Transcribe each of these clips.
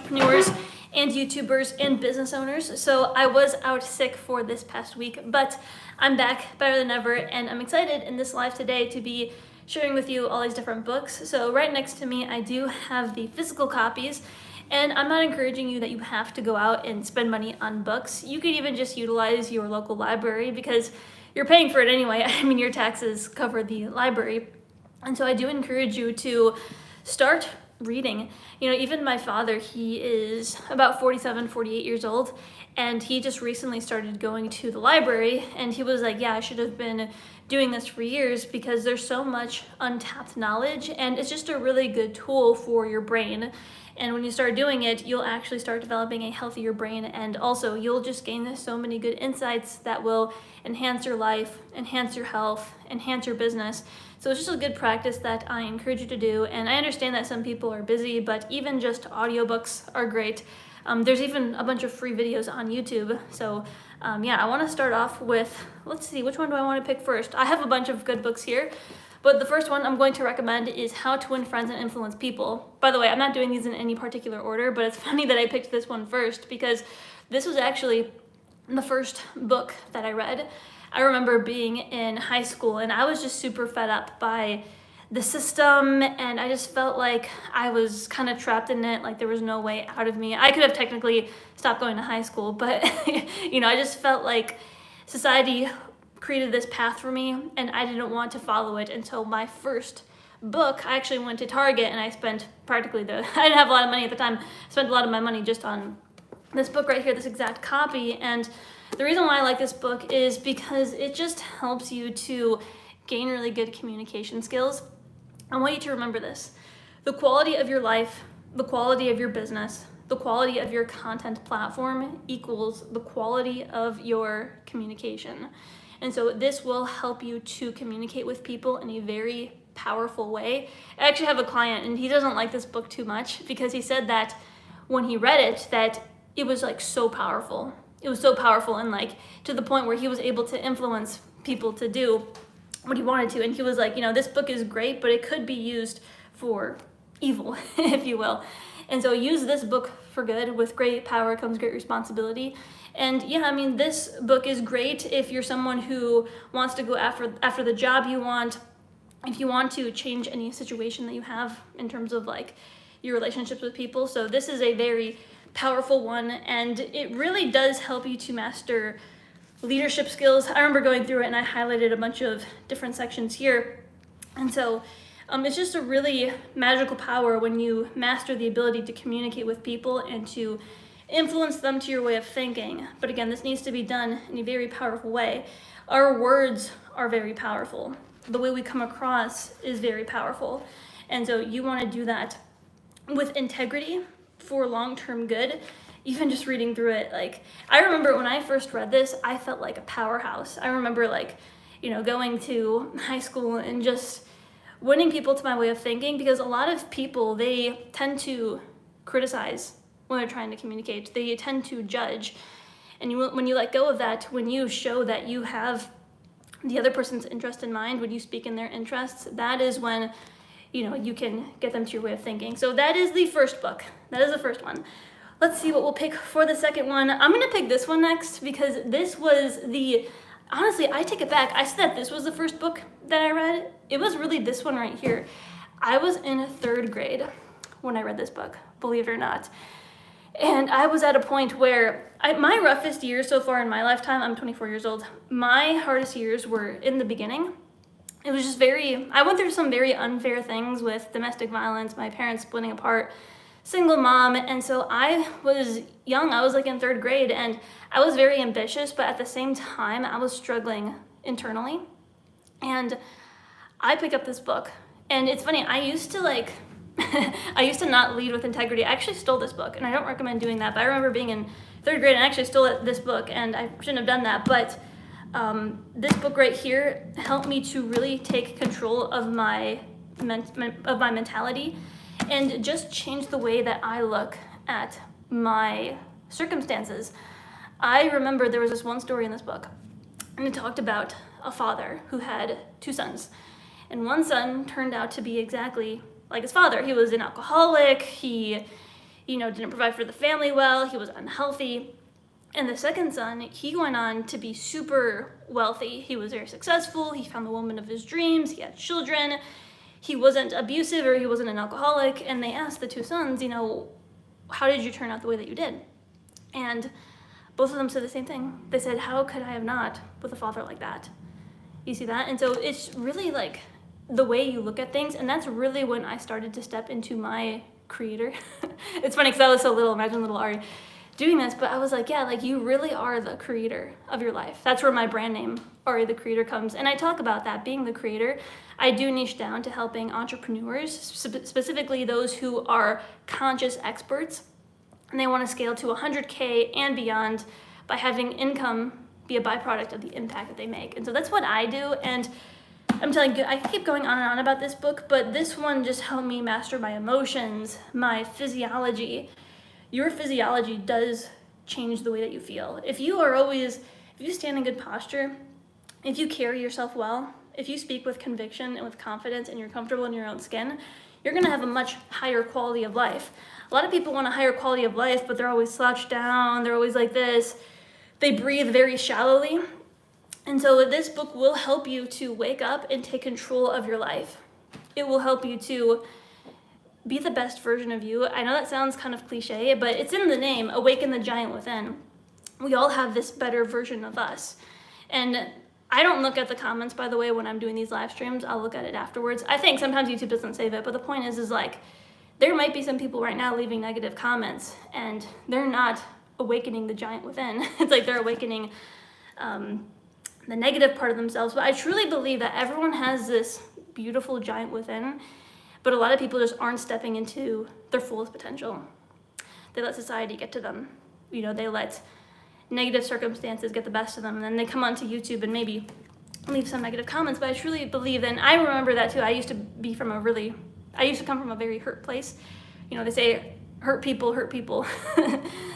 entrepreneurs and YouTubers and business owners. So I was out sick for this past week, but I'm back better than ever, and I'm excited in this live today to be sharing with you all these different books. So right next to me, I do have the physical copies, and I'm not encouraging you that you have to go out and spend money on books. You could even just utilize your local library because you're paying for it anyway. I mean, your taxes cover the library. And so I do encourage you to start reading. You know, even my father, he is about 47, 48 years old, and he just recently started going to the library, and he was like, yeah, I should have been doing this for years because there's so much untapped knowledge, and it's just a really good tool for your brain. And when you start doing it, you'll actually start developing a healthier brain, and also you'll just gain so many good insights that will enhance your life, enhance your health, enhance your business. So it's just a good practice that I encourage you to do. And I understand that some people are busy, but even just audiobooks are great. There's even a bunch of free videos on YouTube. So yeah, I want to start off with, let's see, which one do I want to pick first? I have a bunch of good books here, but the first one I'm going to recommend is How to Win Friends and Influence People. By the way, I'm not doing these in any particular order, but it's funny that I picked this one first because this was actually the first book that I read. I remember being in high school and I was just super fed up by the system, and I just felt like I was kind of trapped in it, like there was no way out of me. I could have technically stopped going to high school, but you know, I just felt like society created this path for me and I didn't want to follow it. And so my first book, I actually went to Target and I spent practically I didn't have a lot of money at the time, I spent a lot of my money just on this book right here, this exact copy. And the reason why I like this book is because it just helps you to gain really good communication skills. I want you to remember this. The quality of your life, the quality of your business, the quality of your content platform equals the quality of your communication. And so this will help you to communicate with people in a very powerful way. I actually have a client and he doesn't like this book too much because he said that when he read it, that it was like so powerful. It was so powerful and like to the point where he was able to influence people to do what he wanted to. And he was like, you know, this book is great, but it could be used for evil, if you will. And so use this book for good. With great power comes great responsibility. And yeah, I mean, this book is great if you're someone who wants to go after the job you want, if you want to change any situation that you have in terms of like your relationships with people. So this is a very powerful one, and it really does help you to master leadership skills. I remember going through it and I highlighted a bunch of different sections here. And so it's just a really magical power when you master the ability to communicate with people and to influence them to your way of thinking. But again, this needs to be done in a very powerful way. Our words are very powerful. The way we come across is very powerful. And so you want to do that with integrity for long-term good. Even just reading through it, like I remember when I first read this, I felt like a powerhouse. I remember like, you know, going to high school and just winning people to my way of thinking, because a lot of people, they tend to criticize when they're trying to communicate. They tend to judge. And when you let go of that, when you show that you have the other person's interest in mind, when you speak in their interests, that is when, you know, you can get them to your way of thinking. So that is the first book. That is the first one. Let's see what we'll pick for the second one. I'm gonna pick this one next because this was honestly, I take it back. I said that this was the first book that I read. It was really this one right here. I was in third grade when I read this book, believe it or not. And I was at a point where my roughest years so far in my lifetime, I'm 24 years old, my hardest years were in the beginning. It was just I went through some very unfair things with domestic violence, my parents splitting apart, single mom. And so I was young, I was like in third grade, and I was very ambitious, but at the same time, I was struggling internally. And I picked up this book, and it's funny, I used to I used to not lead with integrity. I actually stole this book, and I don't recommend doing that, but I remember being in third grade and I actually stole this book, and I shouldn't have done that, but this book right here helped me to really take control of my mentality and just change the way that I look at my circumstances. I remember there was this one story in this book, and it talked about a father who had two sons. And one son turned out to be exactly like his father. He was an alcoholic. He didn't provide for the family well, he was unhealthy. And the second son, he went on to be super wealthy. He was very successful, he found the woman of his dreams, he had children, he wasn't abusive or he wasn't an alcoholic. And they asked the two sons, how did you turn out the way that you did? And both of them said the same thing. They said, how could I have not with a father like that? You see that? And so it's really like the way you look at things. And that's really when I started to step into my creator. It's funny because I was so little, imagine little Ari doing this, but I was like, yeah, like you really are the creator of your life. That's where my brand name, Ari the Creator, comes. And I talk about that, being the creator. I do niche down to helping entrepreneurs, specifically those who are conscious experts, and they want to scale to 100K and beyond by having income be a byproduct of the impact that they make. And so that's what I do. And I'm telling you, I keep going on and on about this book, but this one just helped me master my emotions, my physiology. Your physiology does change the way that you feel. If you stand in good posture, if you carry yourself well, if you speak with conviction and with confidence and you're comfortable in your own skin, you're gonna have a much higher quality of life. A lot of people want a higher quality of life, but they're always slouched down, they're always like this. They breathe very shallowly. And so this book will help you to wake up and take control of your life. It will help you to be the best version of you. I know that sounds kind of cliche, but it's in the name, Awaken the Giant Within. We all have this better version of us. And I don't look at the comments, by the way, when I'm doing these live streams. I'll look at it afterwards. I think sometimes YouTube doesn't save it, but the point is like, there might be some people right now leaving negative comments, and they're not awakening the giant within. It's like they're awakening the negative part of themselves. But I truly believe that everyone has this beautiful giant within, but a lot of people just aren't stepping into their fullest potential. They let society get to them. They let negative circumstances get the best of them, and then they come onto YouTube and maybe leave some negative comments. But I truly believe, and I remember that too, I used to come from a very hurt place. They say hurt people.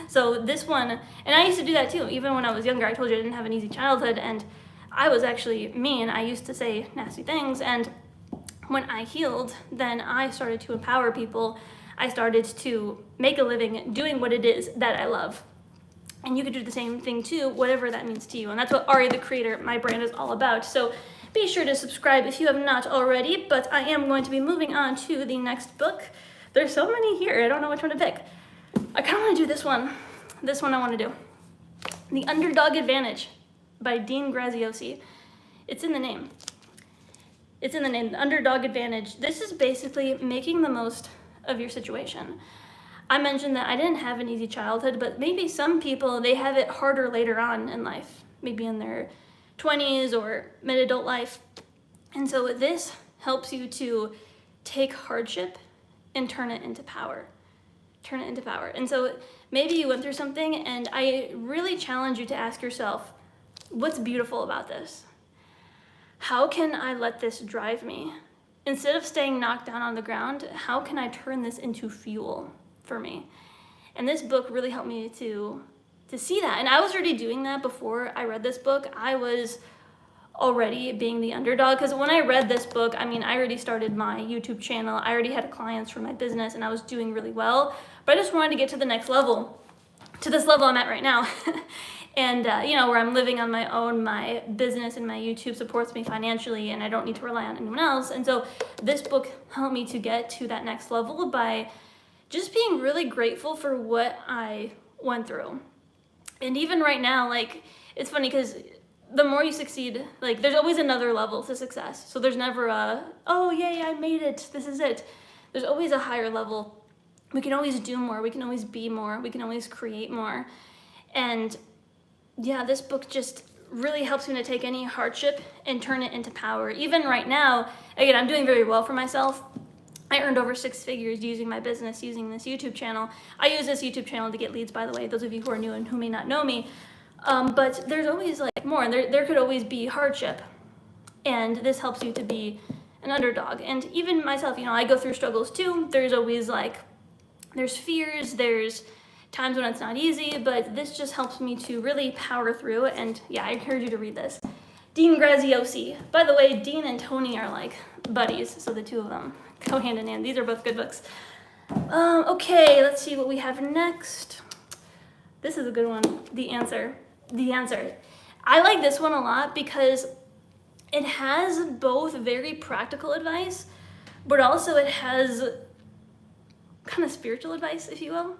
So this one, and I used to do that too, even when I was younger. I told you I didn't have an easy childhood, and I was actually mean. I used to say nasty things, and when I healed, then I started to empower people. I started to make a living doing what it is that I love. And you could do the same thing too, whatever that means to you. And that's what Ari the Creator, my brand, is all about. So be sure to subscribe if you have not already, but I am going to be moving on to the next book. There's so many here, I don't know which one to pick. I kind of want to do this one. This one I want to do. The Underdog Advantage by Dean Graziosi. It's in the name. The Underdog Advantage. This is basically making the most of your situation. I mentioned that I didn't have an easy childhood, but maybe some people, they have it harder later on in life, maybe in their 20s or mid-adult life. And so this helps you to take hardship and turn it into power. And so maybe you went through something, and I really challenge you to ask yourself, what's beautiful about this? How can I let this drive me? Instead of staying knocked down on the ground, how can I turn this into fuel for me? And this book really helped me to see that. And I was already doing that before I read this book. I was already being the underdog, because when I read this book, I already started my YouTube channel. I already had clients for my business, and I was doing really well. But I just wanted to get to the next level, to this level I'm at right now. And, where I'm living on my own, my business and my YouTube supports me financially, and I don't need to rely on anyone else. And so this book helped me to get to that next level by just being really grateful for what I went through. And even right now, it's funny because the more you succeed, there's always another level to success. So there's never oh, yay, I made it, this is it. There's always a higher level. We can always do more, we can always be more, we can always create more. And yeah, this book just really helps me to take any hardship and turn it into power. Even right now, again, I'm doing very well for myself. I earned over 6 figures using my business, using this YouTube channel. I use this YouTube channel to get leads, by the way, those of you who are new and who may not know me. But there's always more, and there could always be hardship. And this helps you to be an underdog. And even myself, I go through struggles too. There's always there's fears, there's times when it's not easy, but this just helps me to really power through. And yeah, I encourage you to read this. Dean Graziosi. By the way, Dean and Tony are buddies, so the two of them go hand in hand. These are both good books. Okay, let's see what we have next. This is a good one. The answer. I like this one a lot because it has both very practical advice, but also it has kind of spiritual advice, if you will.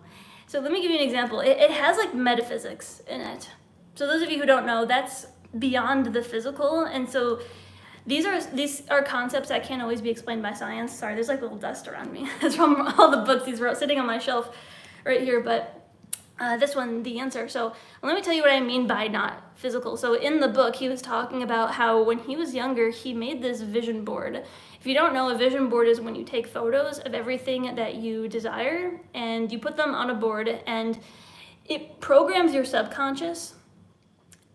So let me give you an example. It has like metaphysics in it. So those of you who don't know, that's beyond the physical. And so these are concepts that can't always be explained by science. Sorry, there's like little dust around me. It's from all the books. These were sitting on my shelf right here, but this one, the answer. So let me tell you what I mean by not physical. So in the book, he was talking about how when he was younger, he made this vision board. If you don't know, a vision board is when you take photos of everything that you desire and you put them on a board, and it programs your subconscious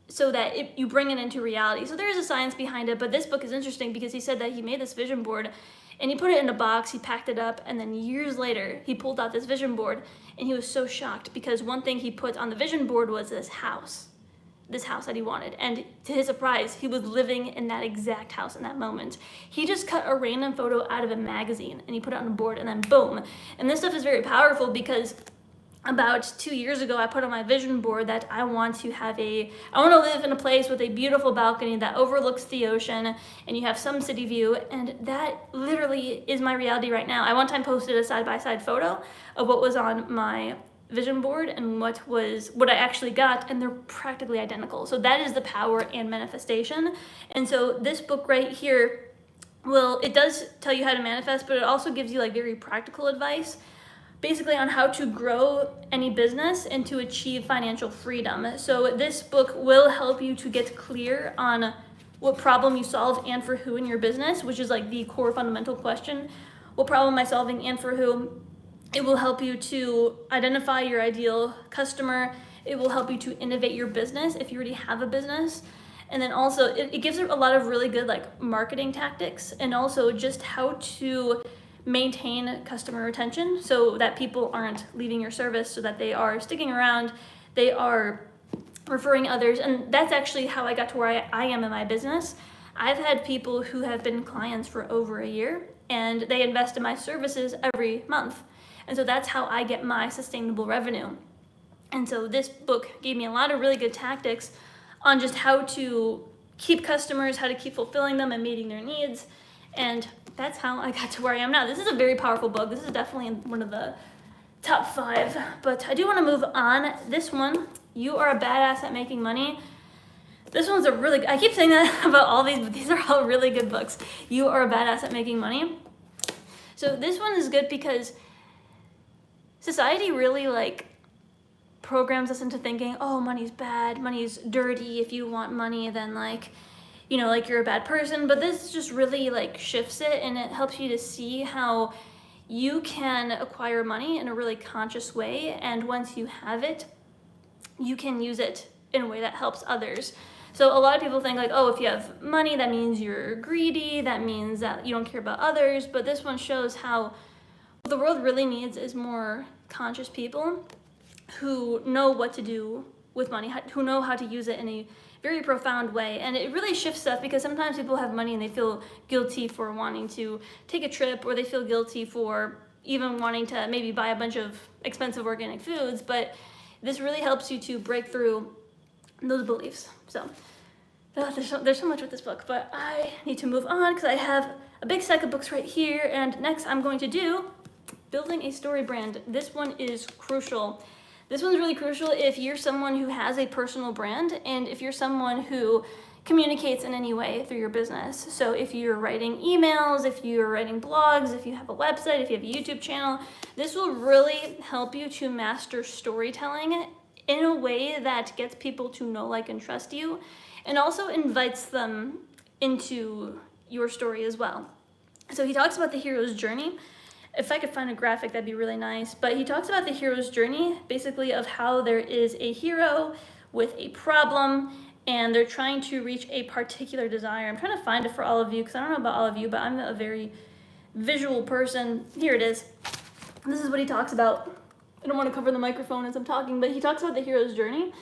so that you bring it into reality. So there is a science behind it, but this book is interesting because he said that he made this vision board and he put it in a box, he packed it up, and then years later, he pulled out this vision board, and he was so shocked because one thing he put on the vision board was this house that he wanted. And to his surprise, he was living in that exact house in that moment. He just cut a random photo out of a magazine, and he put it on a board, and then boom. And this stuff is very powerful because about 2 years ago, I put on my vision board that I want to live in a place with a beautiful balcony that overlooks the ocean and you have some city view, and that literally is my reality right now. I one time posted a side-by-side photo of what was on my vision board and what I actually got, and they're practically identical. So that is the power and manifestation. And so this book right here, it does tell you how to manifest, but it also gives you like very practical advice basically on how to grow any business and to achieve financial freedom. So this book will help you to get clear on what problem you solve and for who in your business, which is like the core fundamental question. What problem am I solving and for who? It will help you to identify your ideal customer. It will help you to innovate your business if you already have a business. And then also it gives a lot of really good like marketing tactics, and also just how to maintain customer retention so that people aren't leaving your service, so that they are sticking around, they are referring others. And that's actually how I got to where I am in my business. I've had people who have been clients for over a year, and they invest in my services every month. And so that's how I get my sustainable revenue. And so this book gave me a lot of really good tactics on just how to keep customers, how to keep fulfilling them and meeting their needs. And that's how I got to where I am now. This is a very powerful book. This is definitely one of the top 5, but I do want to move on. This one, You Are a Badass at Making Money. This one's I keep saying that about all these, but these are all really good books. You Are a Badass at Making Money. So this one is good because society really programs us into thinking, oh, money's bad, money's dirty. If you want money, then you're a bad person. But this just really shifts it, and it helps you to see how you can acquire money in a really conscious way. And once you have it, you can use it in a way that helps others. So a lot of people think if you have money, that means you're greedy, that means that you don't care about others. But this one shows how what the world really needs is more conscious people who know what to do with money, who know how to use it in a very profound way. And it really shifts stuff, because sometimes people have money and they feel guilty for wanting to take a trip, or they feel guilty for even wanting to maybe buy a bunch of expensive organic foods. But this really helps you to break through those beliefs. So there's so much with this book, but I need to move on because I have a big stack of books right here. And next I'm going to do Building a Story Brand. This one is crucial. This one's really crucial if you're someone who has a personal brand, and if you're someone who communicates in any way through your business. So if you're writing emails, if you're writing blogs, if you have a website, if you have a YouTube channel, this will really help you to master storytelling in a way that gets people to know, like, and trust you, and also invites them into your story as well. So he talks about the hero's journey. If I could find a graphic, that'd be really nice. But he talks about the hero's journey, basically of how there is a hero with a problem, and they're trying to reach a particular desire. I'm trying to find it for all of you, because I don't know about all of you, but I'm a very visual person. Here it is. This is what he talks about. I don't want to cover the microphone as I'm talking, but he talks about the hero's journey.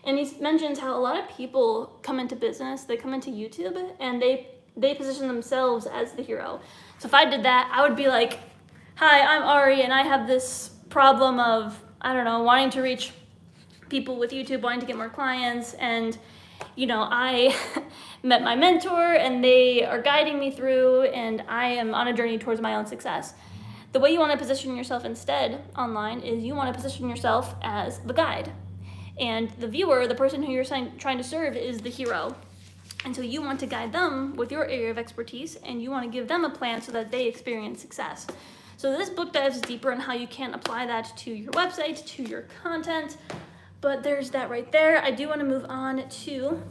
And he mentions how a lot of people come into business, they come into YouTube, and they position themselves as the hero. So if I did that, I would be like, hi, I'm Ari, and I have this problem of, I don't know, wanting to reach people with YouTube, wanting to get more clients, and I met my mentor and they are guiding me through, and I am on a journey towards my own success. The way you want to position yourself instead online is you want to position yourself as the guide. And the viewer, the person who you're trying to serve, is the hero. And so you want to guide them with your area of expertise, and you want to give them a plan so that they experience success. So this book dives deeper on how you can apply that to your website, to your content, but there's that right there. I do want to move on to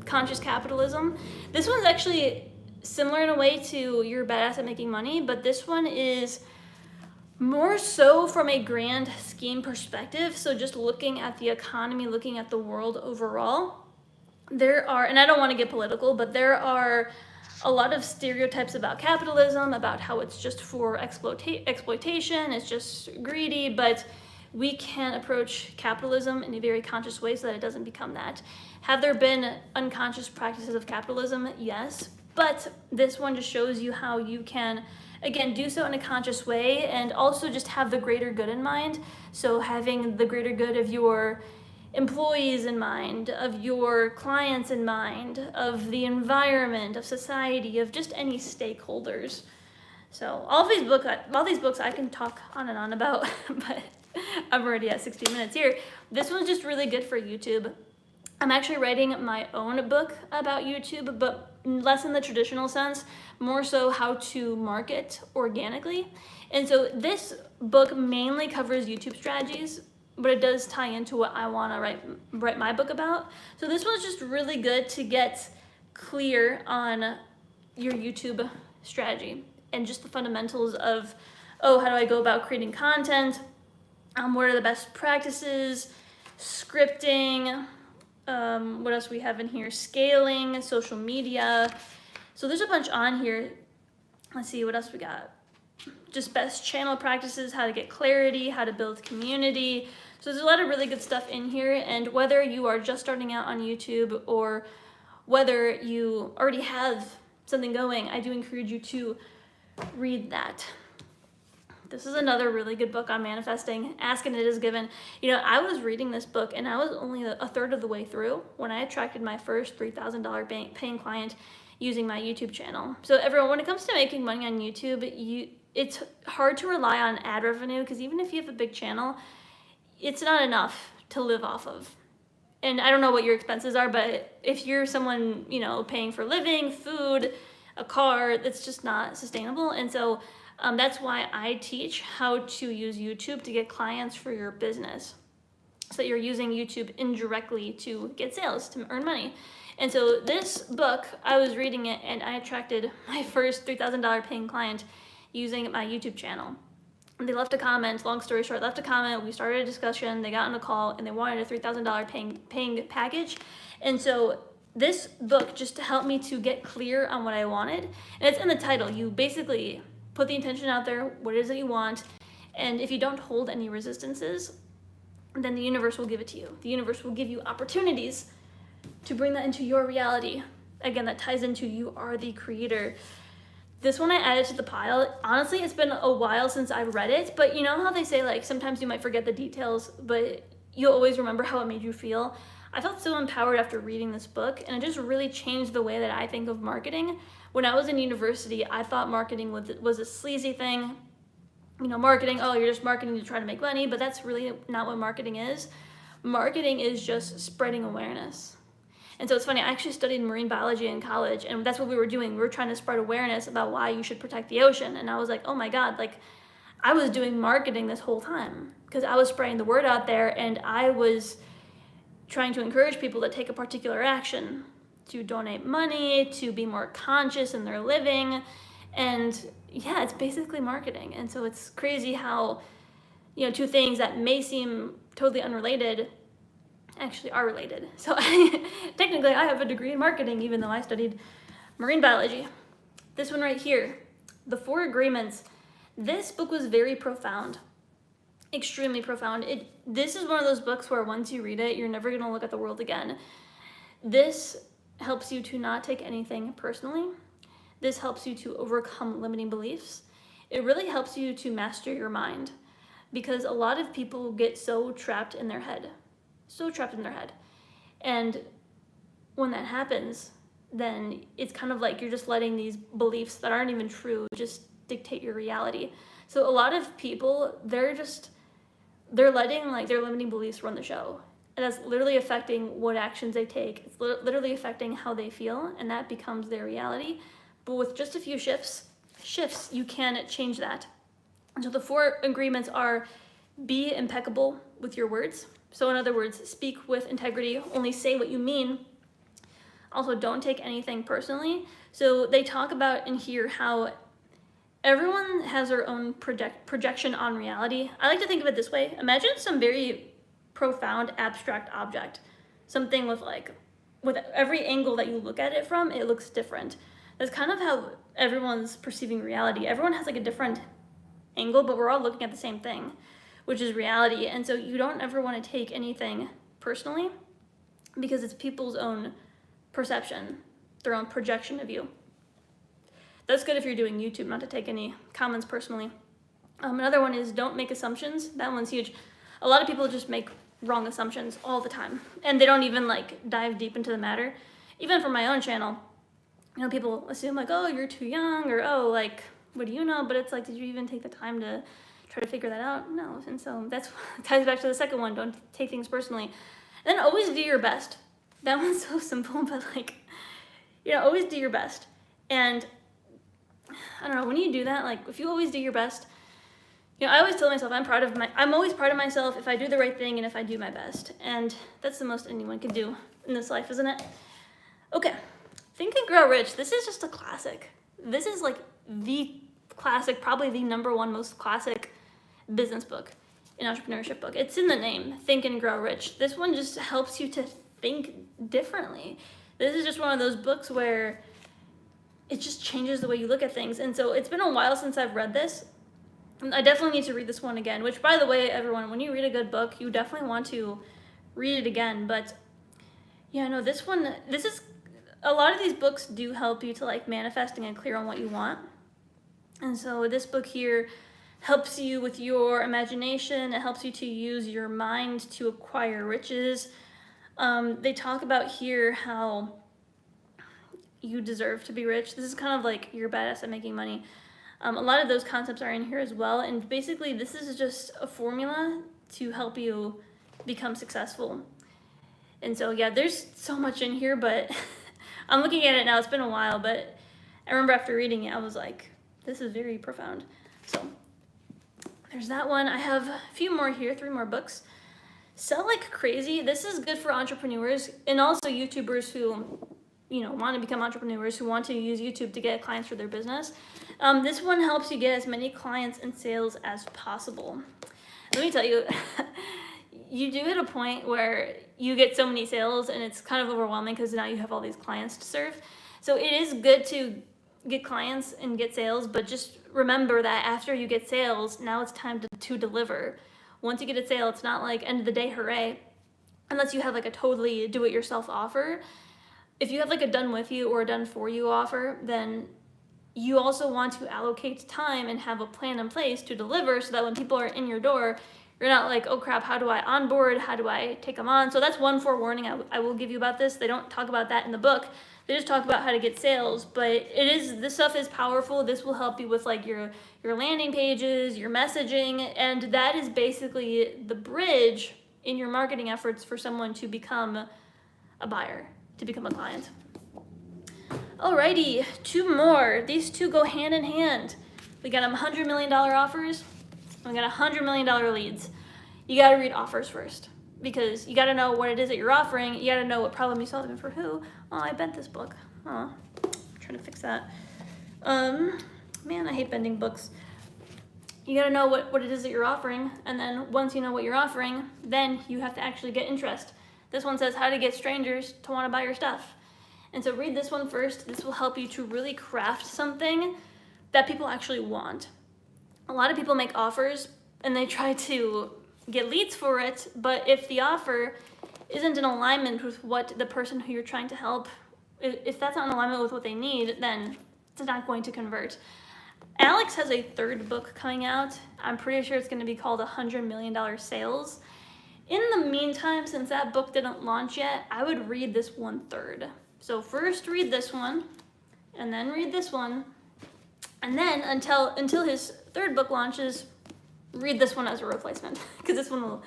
Conscious Capitalism. This one's actually similar in a way to You're Badass at Making Money, but this one is more so from a grand scheme perspective. So just looking at the economy, looking at the world overall. There are, and I don't want to get political, but there are a lot of stereotypes about capitalism, about how it's just for exploitation, it's just greedy, but we can approach capitalism in a very conscious way so that it doesn't become that. Have there been unconscious practices of capitalism? Yes, but this one just shows you how you can, again, do so in a conscious way and also just have the greater good in mind. So having the greater good of your employees in mind, of your clients in mind, of the environment, of society, of just any stakeholders. So all these books I can talk on and on about, but I'm already at 60 minutes here. This one's just really good for YouTube. I'm actually writing my own book about YouTube, but less in the traditional sense, more so how to market organically. And so this book mainly covers YouTube strategies, but it does tie into what I want to write my book about. So this one's just really good to get clear on your YouTube strategy and just the fundamentals of, how do I go about creating content? What are the best practices? Scripting. What else we have in here? Scaling, social media. So there's a bunch on here. Let's see what else we got. Just best channel practices, how to get clarity, how to build community. So there's a lot of really good stuff in here, and whether you are just starting out on YouTube or whether you already have something going, I do encourage you to read that. This is another really good book on manifesting. Ask and it is given. I was reading this book and I was only a third of the way through when I attracted my first $3,000 paying client using my YouTube channel. So everyone, when it comes to making money on YouTube, it's hard to rely on ad revenue, because even if you have a big channel, it's not enough to live off of. And I don't know what your expenses are, but if you're someone, paying for living, food, a car, it's just not sustainable. And so that's why I teach how to use YouTube to get clients for your business, so that you're using YouTube indirectly to get sales, to earn money. And so this book, I was reading it and I attracted my first $3,000 paying client using my YouTube channel. And they left a comment, long story short, left a comment, we started a discussion, they got on a call, and they wanted a $3,000 paying package. And so this book just helped me to get clear on what I wanted. And it's in the title. You basically put the intention out there, what it is that you want, and if you don't hold any resistances, then the universe will give it to you. The universe will give you opportunities to bring that into your reality. Again, that ties into you are the creator. This one I added to the pile. Honestly, it's been a while since I read it, but you know how they say, like, sometimes you might forget the details, but you'll always remember how it made you feel? I felt so empowered after reading this book, and it just really changed the way that I think of marketing. When I was in university, I thought marketing was a sleazy thing. Marketing, you're just marketing to try to make money, but that's really not what marketing is. Marketing is just spreading awareness. And so it's funny, I actually studied marine biology in college, and that's what we were doing. We were trying to spread awareness about why you should protect the ocean. And I was like, oh my God, like, I was doing marketing this whole time because I was spreading the word out there, and I was trying to encourage people to take a particular action, to donate money, to be more conscious in their living. And yeah, it's basically marketing. And so it's crazy how, two things that may seem totally unrelated actually are related. So technically I have a degree in marketing, even though I studied marine biology. This one right here, The 4 Agreements. This book was very profound, extremely profound. This is one of those books where once you read it, you're never going to look at the world again. This helps you to not take anything personally. This helps you to overcome limiting beliefs. it really helps you to master your mind, because a lot of people get so trapped in their head. And when that happens, then it's kind of like you're just letting these beliefs that aren't even true just dictate your reality. So a lot of people, they're letting like their limiting beliefs run the show. And that's literally affecting what actions they take. It's literally affecting how they feel, and that becomes their reality. But with just a few shifts, you can change that. And so the 4 agreements are: be impeccable with your words. So in other words, speak with integrity, only say what you mean. Also, don't take anything personally. So they talk about in here how everyone has their own projection on reality. I like to think of it this way. Imagine some very profound abstract object. Something with every angle that you look at it from, it looks different. That's kind of how everyone's perceiving reality. Everyone has like a different angle, but we're all looking at the same thing, which is reality. And so you don't ever want to take anything personally, because it's people's own perception, their own projection of you. That's good if you're doing YouTube, not to take any comments personally. Another one is don't make assumptions. That one's huge. A lot of people just make wrong assumptions all the time, and they don't even like dive deep into the matter. Even for my own channel, people assume like, oh, you're too young, or oh, like, what do you know? But it's like, did you even take the time to try to figure that out? No. And so that's ties back to the second one: don't take things personally. And then always do your best. That one's so simple, but always do your best. And I don't know, when you do that, like if you always do your best, I always tell myself I'm always proud of myself if I do the right thing and if I do my best. And that's the most anyone can do in this life, isn't it? Okay, Think and Grow Rich. This is just a classic. This is like the classic, probably the #1 most classic business book, an entrepreneurship book. It's in the name, Think and Grow Rich. This one just helps you to think differently. This is just one of those books where it just changes the way you look at things. And so it's been a while since I've read this. I definitely need to read this one again, which, by the way, everyone, when you read a good book, you definitely want to read it again. But yeah, no, this is, a lot of these books do help you to like manifesting and clear on what you want. And so this book here helps you with your imagination. It helps you to use your mind to acquire riches. They talk about here how you deserve to be rich. This is kind of like you're badass at making money. A lot of those concepts are in here as well. And basically this is just a formula to help you become successful. And so yeah, there's so much in here, but I'm looking at it now. It's been a while, but I remember after reading it, I was like, this is very profound. So there's that one. I have a few more here, 3 more books. Sell Like Crazy. This is good for entrepreneurs and also YouTubers who want to become entrepreneurs, who want to use YouTube to get clients for their business. This one helps you get as many clients and sales as possible. Let me tell you, you do hit a point where you get so many sales and it's kind of overwhelming because now you have all these clients to serve. So it is good to get clients and get sales, but just remember that after you get sales, now it's time to deliver. Once you get a sale, it's not like end of the day, hooray, unless you have like a totally do-it-yourself offer. If you have like a done with you or a done for you offer, then you also want to allocate time and have a plan in place to deliver so that when people are in your door, you're not like, oh crap, how do I onboard? How do I take them on? So that's one forewarning I will give you about this. They don't talk about that in the book. They just talk about how to get sales, but this stuff is powerful. This will help you with like your landing pages, your messaging, and that is basically the bridge in your marketing efforts for someone to become a buyer, to become a client. Alrighty, 2 more. These 2 go hand in hand. We got $100 million offers, and we got $100 million leads. You gotta read offers first, because you gotta know what it is that you're offering. You gotta know what problem you're solving for who. Oh, I bent this book. Oh, I'm trying to fix that. Man, I hate bending books. You gotta know what it is that you're offering, and then once you know what you're offering, then you have to actually get interest. This one says how to get strangers to want to buy your stuff. And so read this one first. This will help you to really craft something that people actually want. A lot of people make offers and they try to get leads for it, but if the offer isn't in alignment with what the person who you're trying to help, if that's not in alignment with what they need, then it's not going to convert. Alex has a third book coming out. I'm pretty sure it's going to be called $100 Million Sales. In the meantime, since that book didn't launch yet, I would read this 1/3. So first read this one, and then read this one, and then until his third book launches, read this one as a replacement, because this one will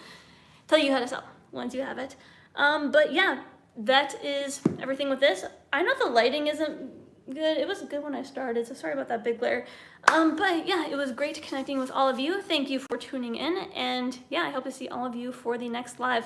tell you how to sell once you have it. But yeah, that is everything with this. I know the lighting isn't good. It was good when I started, so sorry about that big glare. But yeah, it was great connecting with all of you. Thank you for tuning in, and yeah, I hope to see all of you for the next live.